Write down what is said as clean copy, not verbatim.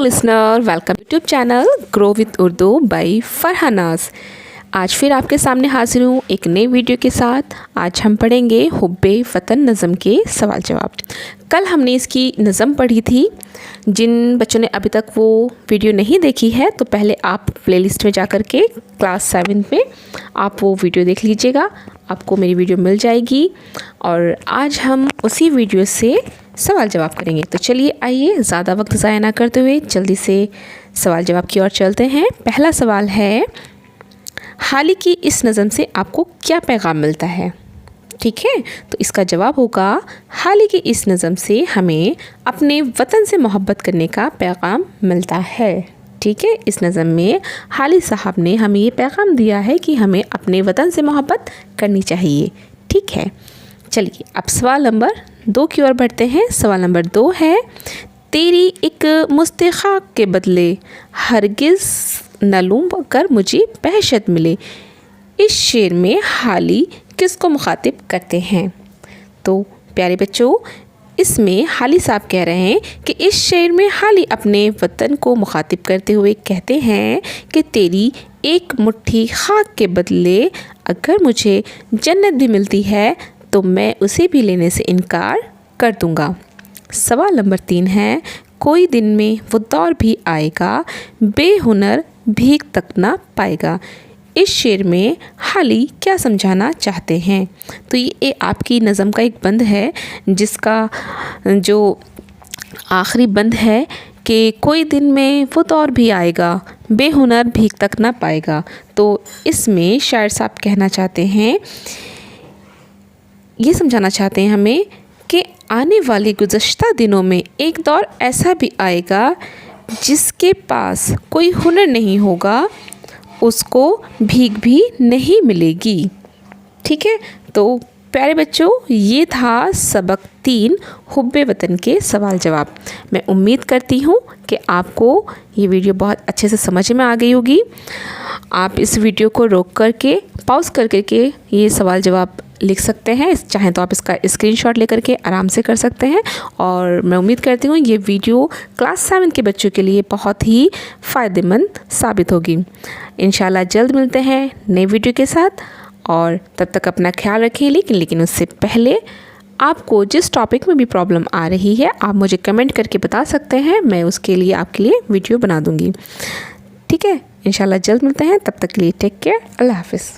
listener, welcome to YouTube channel Grow with Urdu by फरहानाज़। आज फिर आपके सामने हाजिर हूँ एक नई वीडियो के साथ। आज हम पढ़ेंगे हुब्बे वतन नज़म के सवाल जवाब। कल हमने इसकी नज़म पढ़ी थी। जिन बच्चों ने अभी तक वो वीडियो नहीं देखी है तो पहले आप प्लेलिस्ट में जा कर के क्लास 7 में आप वो वीडियो देख लीजिएगा, आपको मेरी वीडियो मिल जाएगी। और आज हम उसी वीडियो से सवाल जवाब करेंगे। तो चलिए आइए ज़्यादा वक्त ज़ाया ना करते हुए जल्दी से सवाल जवाब की ओर चलते हैं। पहला सवाल है, हाल ही की इस नज़म से आपको क्या पैगाम मिलता है? ठीक है, तो इसका जवाब होगा, हाल ही की इस नज़म से हमें अपने वतन से मोहब्बत करने का पैगाम मिलता है। ठीक है, इस नज़म में हाली साहब ने हमें ये पैगाम दिया है कि हमें अपने वतन से मोहब्बत करनी चाहिए। ठीक है, चलिए अब सवाल नंबर 2 की ओर बढ़ते हैं। सवाल नंबर 2 है, तेरी एक मुस्तखाक के बदले हरगिज़ न लूँ कर मुझे वहशत मिले। इस शेर में हाली किसको मुखातिब करते हैं? तो प्यारे बच्चों, इसमें हाली साहब कह रहे हैं कि इस शेर में हाली अपने वतन को मुखातिब करते हुए कहते हैं कि तेरी एक मुट्ठी खाक के बदले अगर मुझे जन्नत भी मिलती है तो मैं उसे भी लेने से इनकार कर दूंगा। सवाल नंबर 3 है, कोई दिन में वो दौर भी आएगा बेहुनर भीख तक ना पाएगा। इस शेर में हाली क्या समझाना चाहते हैं? तो ये आपकी नज़म का एक बंद है जिसका जो आखिरी बंद है कि कोई दिन में वो दौर भी आएगा बेहुनर भीख तक ना पाएगा। तो इसमें शायर साहब कहना चाहते हैं, ये समझाना चाहते हैं हमें कि आने वाले गुज़श्ता दिनों में एक दौर ऐसा भी आएगा जिसके पास कोई हुनर नहीं होगा, उसको भीख भी नहीं मिलेगी। ठीक है, तो प्यारे बच्चों, ये था सबक 3 हुब्बे वतन के सवाल जवाब। मैं उम्मीद करती हूँ कि आपको ये वीडियो बहुत अच्छे से समझ में आ गई होगी। आप इस वीडियो को रोक करके पॉज करके ये सवाल जवाब लिख सकते हैं। चाहें तो आप इसका स्क्रीनशॉट लेकर के आराम से कर सकते हैं। और मैं उम्मीद करती हूँ ये वीडियो क्लास 7 के बच्चों के लिए बहुत ही फ़ायदेमंद साबित होगी। इंशाल्लाह जल्द मिलते हैं नए वीडियो के साथ, और तब तक अपना ख्याल रखें। लेकिन उससे पहले आपको जिस टॉपिक में भी प्रॉब्लम आ रही है आप मुझे कमेंट करके बता सकते हैं, मैं उसके लिए आपके लिए वीडियो बना दूँगी। ठीक है, इंशाल्लाह जल्द मिलते हैं, तब तक के लिए टेक केयर, अल्लाह हाफ़िज़।